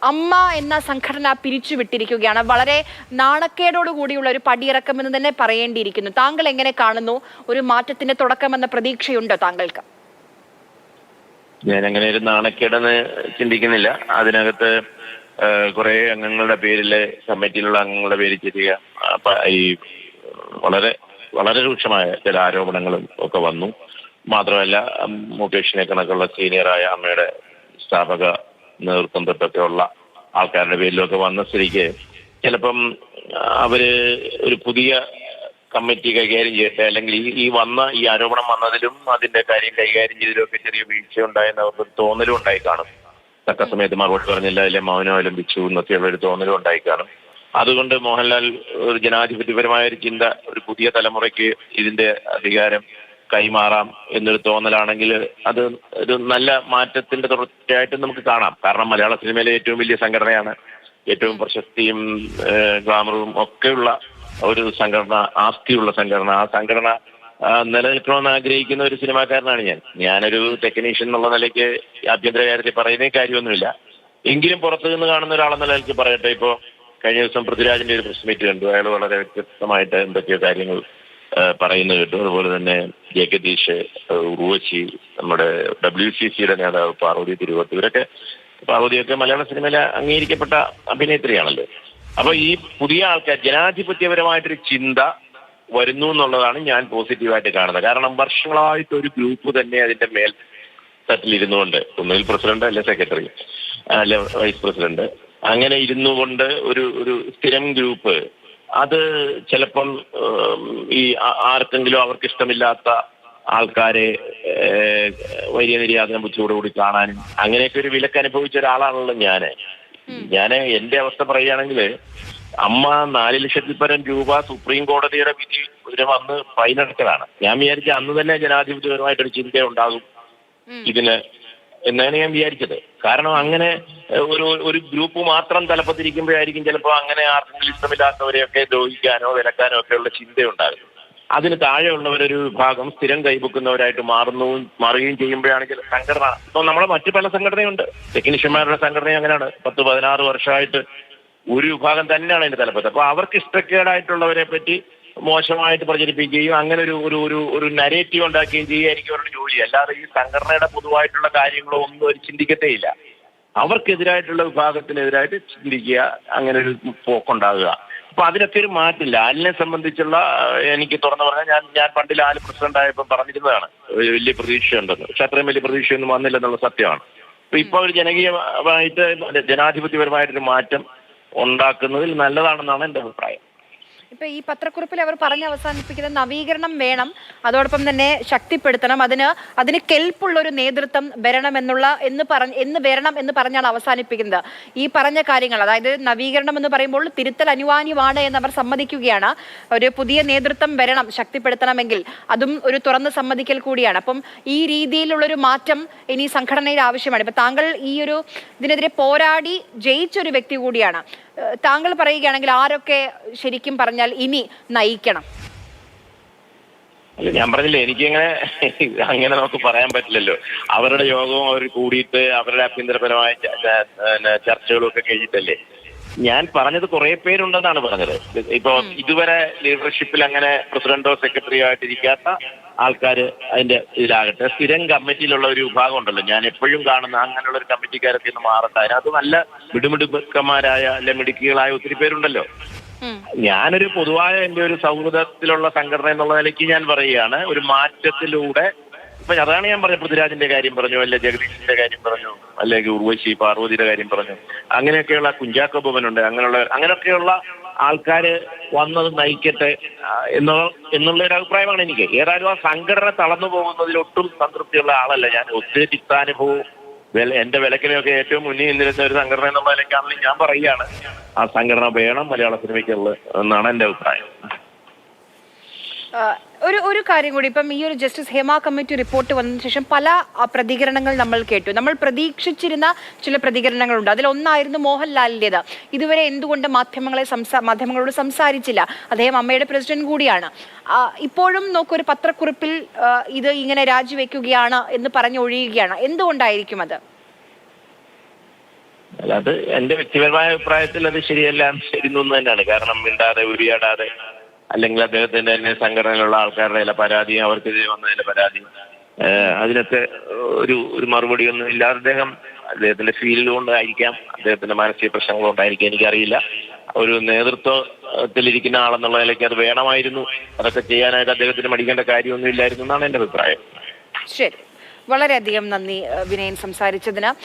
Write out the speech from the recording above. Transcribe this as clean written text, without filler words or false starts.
അമ്മ എന്ന സംഘടന പിരിച്ചുവിട്ടിരിക്കുകയാണ്. വളരെ നാണക്കേടോടുകൂടിയുള്ള ഒരു പടിയിറക്കമെന്ന് തന്നെ പറയേണ്ടിയിരിക്കുന്നു. താങ്കൾ എങ്ങനെ കാണുന്നു? ഒരു മാറ്റത്തിന്റെ തുടക്കമെന്ന പ്രതീക്ഷയുണ്ടോ താങ്കൾക്ക്? ഞാൻ അങ്ങനെ ഒരു നാണക്കേടെന്ന് ചിന്തിക്കുന്നില്ല. അതിനകത്ത് കുറെ അംഗങ്ങളുടെ പേരില് കമ്മിറ്റിയിലുള്ള അംഗങ്ങളുടെ പേര് ചെറിയ ഈ വളരെ വളരെ രൂക്ഷമായ ചില ആരോപണങ്ങളും ഒക്കെ വന്നു. മാത്രമല്ല മുകേഷിനെ കണക്കുള്ള സീനിയറായ അമ്മയുടെ സ്ഥാപക നേതൃത്വം തൊട്ടൊക്കെ ഉള്ള ആൾക്കാരുടെ പേരിലൊക്കെ വന്ന സ്ഥിതിക്ക് ചിലപ്പം അവര് ഒരു പുതിയ കമ്മിറ്റി കൈകാര്യം ചെയ്യട്ടെ, അല്ലെങ്കിൽ ഈ ആരോപണം വന്നതിലും അതിന്റെ കാര്യം കൈകാര്യം ചെയ്തതിലൊക്കെ ചെറിയ വീഴ്ച ഉണ്ടായെന്ന് അവർക്ക് തോന്നലും ഉണ്ടായി കാണും. തക്ക സമയത്ത് മറുപടി പറഞ്ഞില്ല, അല്ലെ മൗനം അവലംബിച്ചു എന്നൊക്കെയുള്ള ഒരു തോന്നലും ഉണ്ടായി കാണും. അതുകൊണ്ട് മോഹൻലാൽ ഒരു ജനാധിപത്യപരമായ ഒരു ചിന്ത, ഒരു പുതിയ തലമുറയ്ക്ക് ഇതിന്റെ അധികാരം കൈമാറാം എന്നൊരു തോന്നലാണെങ്കിൽ അത് ഒരു നല്ല മാറ്റത്തിന്റെ തുടർച്ചയായിട്ട് നമുക്ക് കാണാം. കാരണം മലയാള സിനിമയിലെ ഏറ്റവും വലിയ സംഘടനയാണ്, ഏറ്റവും പ്രശസ്തിയും ഗ്ലാമറും ഒക്കെയുള്ള ഒരു സംഘടന, ആസ്തിയുള്ള സംഘടന. ആ സംഘടന നിലനിൽക്കണമെന്ന് ആഗ്രഹിക്കുന്ന ഒരു സിനിമാക്കാരനാണ് ഞാനൊരു ടെക്നീഷ്യൻ എന്നുള്ള നിലയ്ക്ക് ആഭ്യന്തര കാര്യത്തിൽ പറയുന്ന കാര്യമൊന്നുമില്ല. എങ്കിലും പുറത്തു നിന്ന് കാണുന്ന ഒരാളെന്ന നിലയ്ക്ക് പറയട്ടെ. ഇപ്പോൾ കഴിഞ്ഞ ദിവസം പൃഥ്വിരാജിന്റെ ഒരു പ്രസ് മീറ്റ് കണ്ടു. അയാൾ വളരെ വ്യത്യസ്തമായിട്ട് എന്തൊക്കെയോ കാര്യങ്ങൾ പറയുന്നത് കേട്ടു. അതുപോലെ തന്നെ ജഗദീഷ്, ഉർവശി, നമ്മുടെ WCCയുടെ നേതാവ് പാർവതി തിരുവോത്ത്, പാർവതിയൊക്കെ മലയാള സിനിമയിലെ അംഗീകരിക്കപ്പെട്ട അഭിനേത്രിയാണല്ലോ. അപ്പൊ ഈ പുതിയ ആൾക്കാർ ജനാധിപത്യപരമായിട്ടൊരു ചിന്ത വരുന്നു എന്നുള്ളതാണ് ഞാൻ പോസിറ്റീവായിട്ട് കാണുന്നത്. കാരണം വർഷങ്ങളായിട്ട് ഒരു ഗ്രൂപ്പ് തന്നെ അതിന്റെ മേൽ തട്ടിലിരുന്നുകൊണ്ട്, ഒന്നുകിൽ പ്രസിഡന്റ് അല്ലെ സെക്രട്ടറി അല്ലെ വൈസ് പ്രസിഡന്റ്, അങ്ങനെ ഇരുന്നു കൊണ്ട് ഒരു സ്ഥിരം ഗ്രൂപ്പ്, അത് ചിലപ്പം ഈ ആർക്കെങ്കിലും അവർക്ക് ഇഷ്ടമില്ലാത്ത ആൾക്കാരെ വലിയ നിര്യാതന ബുദ്ധിയോടുകൂടി കാണാനും അങ്ങനെയൊക്കെ ഒരു വിലക്ക് അനുഭവിച്ച ഒരാളാണല്ലോ ഞാന് എന്റെ അവസ്ഥ പറയുകയാണെങ്കിൽ, അമ്മ 4 ലക്ഷത്തിൽ പരം രൂപ സുപ്രീം കോടതിയുടെ വിധി വന്ന് ഫൈനടച്ചതാണ്. ഞാൻ വിചാരിച്ച അന്ന് തന്നെ ജനാധിപത്യപരമായിട്ടൊരു ചിന്ത ഉണ്ടാകും ഇതിന് എന്നാണ് ഞാൻ വിചാരിച്ചത്. കാരണം അങ്ങനെ ഒരു ഗ്രൂപ്പ് മാത്രം തലപ്പത്തിരിക്കുമ്പോഴായിരിക്കും ചിലപ്പോൾ അങ്ങനെ ആർക്കെങ്കിലും ഇഷ്ടമില്ലാത്തവരെയൊക്കെ ദ്രോഹിക്കാനോ വിലക്കാനോ ഒക്കെയുള്ള ചിന്തയുണ്ടാകും. അതിന് താഴെയുള്ളവരൊരു വിഭാഗം സ്ഥിരം കൈബുക്കുന്നവരായിട്ട് മാറുകയും ചെയ്യുമ്പോഴാണ് സംഘടന. ഇപ്പൊ നമ്മളെ മറ്റു പല സംഘടനയുണ്ട്, ടെക്നീഷ്യന്മാരുടെ സംഘടന അങ്ങനെയാണ്. 10-16 വർഷമായിട്ട് ഒരു വിഭാഗം തന്നെയാണ് അതിന്റെ തലപ്പത്ത്. അപ്പൊ അവർക്ക് ഇഷ്ടക്കേടായിട്ടുള്ളവരെ പറ്റി മോശമായിട്ട് പ്രചരിപ്പിക്കുകയും അങ്ങനെ ഒരു നരേറ്റീവ് ഉണ്ടാക്കുകയും ചെയ്യുകയായിരിക്കും അവരുടെ ജോലി. അല്ലാതെ ഈ സംഘടനയുടെ പൊതുവായിട്ടുള്ള കാര്യങ്ങളോ ഒന്നും അവർ ചിന്തിക്കത്തേയില്ല. അവർക്കെതിരായിട്ടുള്ള വിഭാഗത്തിനെതിരായിട്ട് ചിന്തിക്കുക, അങ്ങനെ ഒരു പോക്കുണ്ടാകുക. അപ്പൊ അതിനൊക്കെ ഒരു മാറ്റില്ല. ലാലിനെ സംബന്ധിച്ചുള്ള എനിക്ക് തുറന്നു പറഞ്ഞാൽ, ഞാൻ പണ്ട് ലാൽ പ്രസിഡന്റ് ആയപ്പോൾ പറഞ്ഞിരുന്നതാണ് വലിയ പ്രതീക്ഷയുണ്ടെന്ന്. പക്ഷെ അത്രയും വലിയ പ്രതീക്ഷയൊന്നും വന്നില്ലെന്നുള്ള സത്യമാണ്. അപ്പൊ ഇപ്പൊ ഒരു ജനകീയമായിട്ട് ജനാധിപത്യപരമായിട്ടൊരു മാറ്റം ഉണ്ടാക്കുന്നതിൽ നല്ലതാണെന്നാണ് എന്റെ അഭിപ്രായം. ഇപ്പൊ ഈ പത്രക്കുറിപ്പിൽ അവർ അവസാനിപ്പിക്കുന്ന നവീകരണം വേണം, അതോടൊപ്പം തന്നെ ശക്തിപ്പെടുത്തണം, അതിന് കെൽപ്പുള്ള ഒരു നേതൃത്വം വരണം എന്ന് പറഞ്ഞാണ് അവസാനിപ്പിക്കുന്നത്. ഈ പറഞ്ഞ കാര്യങ്ങൾ, അതായത് നവീകരണം എന്ന് പറയുമ്പോൾ തിരുത്തൽ അനിവാര്യമാണ് എന്നവർ സമ്മതിക്കുകയാണ്. ഒരു പുതിയ നേതൃത്വം വരണം ശക്തിപ്പെടുത്തണമെങ്കിൽ, അതും ഒരു തുറന്ന് സമ്മതിക്കൽ കൂടിയാണ്. അപ്പം ഈ രീതിയിലുള്ളൊരു മാറ്റം ഇനി സംഘടനയിൽ ആവശ്യമാണ്. ഇപ്പൊ താങ്കൾ ഇതിനെതിരെ പോരാടി ജയിച്ചൊരു വ്യക്തി കൂടിയാണ്. താങ്കൾ പറയുകയാണെങ്കിൽ ആരൊക്കെ ശരിക്കും പറഞ്ഞാൽ ഇനി നയിക്കണം? അല്ല, ഞാൻ പറഞ്ഞില്ലേ, എനിക്കിങ്ങനെ അങ്ങനെ നമുക്ക് പറയാൻ പറ്റില്ലല്ലോ. അവരുടെ യോഗവും അവർ കൂടിയിട്ട് അവരുടെ ആഭ്യന്തരപരമായ ചർച്ചകളും ഒക്കെ കഴിഞ്ഞിട്ടല്ലേ. ഞാൻ പറഞ്ഞത് കുറെ പേരുണ്ടെന്നാണ് പറഞ്ഞത്. ഇപ്പൊ ഇതുവരെ ലീഡർഷിപ്പിൽ അങ്ങനെ പ്രസിഡന്റോ സെക്രട്ടറിയോ ആയിട്ടിരിക്കാത്ത ആൾക്കാർ അതിന്റെ ഇതിലാകട്ടെ, സ്ഥിരം കമ്മിറ്റിയിലുള്ള ഒരു വിഭാഗം ഉണ്ടല്ലോ, ഞാൻ എപ്പോഴും കാണുന്ന അങ്ങനെയുള്ള ഒരു കമ്മിറ്റിക്കാരൊക്കെ ഇന്ന് മാറട്ടെ. അതിനകത്ത് നല്ല മിടുമിടുക്കന്മാരായ അല്ലെ മിടുക്കികളായ ഒത്തിരി പേരുണ്ടല്ലോ. ഞാനൊരു പൊതുവായ എന്റെ ഒരു സൗഹൃദത്തിലുള്ള സംഘടന എന്നുള്ള നിലയ്ക്ക് ഞാൻ പറയുകയാണ്, ഒരു മാറ്റത്തിലൂടെ. ഇപ്പൊ അതാണ് ഞാൻ പറഞ്ഞത്. പൃഥ്വിരാജിന്റെ കാര്യം പറഞ്ഞു, അല്ലെ ജഗദീഷിന്റെ കാര്യം പറഞ്ഞു, അല്ലെങ്കിൽ ഉർവശി പാർവതിയുടെ കാര്യം പറഞ്ഞു. അങ്ങനെയൊക്കെയുള്ള കുഞ്ചാക്കോ ബോബനുണ്ട്, അങ്ങനെയൊക്കെയുള്ള ആൾക്കാര് വന്നത് നയിക്കട്ടെ എന്നുള്ള ഒരു അഭിപ്രായമാണ് എനിക്ക്. ഏതായാലും ആ സംഘടന തളർന്നു പോകുന്നതിലൊട്ടും സംതൃപ്തിയുള്ള ആളല്ല ഞാൻ. ഒത്തിരി ചിത്താനുഭവവും എന്റെ വിലക്കിനെയൊക്കെ ഏറ്റവും മുന്നിൽ നിന്നിരുന്ന ഒരു സംഘടന എന്നുള്ള നിലയ്ക്കാണെങ്കിലും ഞാൻ പറയുകയാണ്, ആ സംഘടന വേണം മലയാള സിനിമയ്ക്കുള്ളത് എന്നാണ് എന്റെ അഭിപ്രായം. ഒരു കാര്യം കൂടി, ഇപ്പം ഈ ഒരു ജസ്റ്റിസ് ഹേമ കമ്മിറ്റി റിപ്പോർട്ട് വന്നതിന് ശേഷം പല പ്രതികരണങ്ങൾ നമ്മൾ കേട്ടു. നമ്മൾ പ്രതീക്ഷിച്ചിരുന്ന ചില പ്രതികരണങ്ങളുണ്ട്. അതിലൊന്നായിരുന്നു മോഹൻലാലിൻ്റെത്. ഇതുവരെ എന്തുകൊണ്ട് മാധ്യമങ്ങളോട് സംസാരിച്ചില്ല? അദ്ദേഹം അമ്മയുടെ പ്രസിഡന്റ് കൂടിയാണ്. ഇപ്പോഴും നോക്കൊരു പത്രക്കുറിപ്പിൽ ഇത് ഇങ്ങനെ രാജിവെക്കുകയാണ് എന്ന് പറഞ്ഞൊഴിയുകയാണ്. എന്തുകൊണ്ടായിരിക്കും അത്? അത് എന്റെ വ്യക്തിപരമായ അഭിപ്രായത്തിൽ അത് ശരിയല്ല, ശരിയെന്ന് തന്നെയാണ്. കാരണം മിണ്ടാതെ ഉരിയാടാതെ, അല്ലെങ്കിൽ അദ്ദേഹത്തിന്റെ തന്നെ സംഘടനയിലുള്ള ആൾക്കാരുടെ ചില പരാതിയും അവർക്കെതിരെ വന്നതിന്റെ പരാതിയും അതിനൊക്കെ ഒരു മറുപടി ഒന്നും ഇല്ലാതെ അദ്ദേഹത്തിന്റെ ഫീൽഡ് കൊണ്ടായിരിക്കാം, അദ്ദേഹത്തിന്റെ മാനസിക പ്രശ്നങ്ങൾ കൊണ്ടായിരിക്കാം, എനിക്കറിയില്ല. ഒരു നേതൃത്വത്തിലിരിക്കുന്ന ആളെന്നുള്ള നിലയ്ക്ക് അത് വേണമായിരുന്നു, അതൊക്കെ ചെയ്യാനായിട്ട് അദ്ദേഹത്തിന് മടിക്കേണ്ട കാര്യമൊന്നും ഇല്ലായിരുന്നു എന്നാണ് എന്റെ അഭിപ്രായം. ശരി, വളരെയധികം നന്ദി വിനയൻ സംസാരിച്ചതിന്.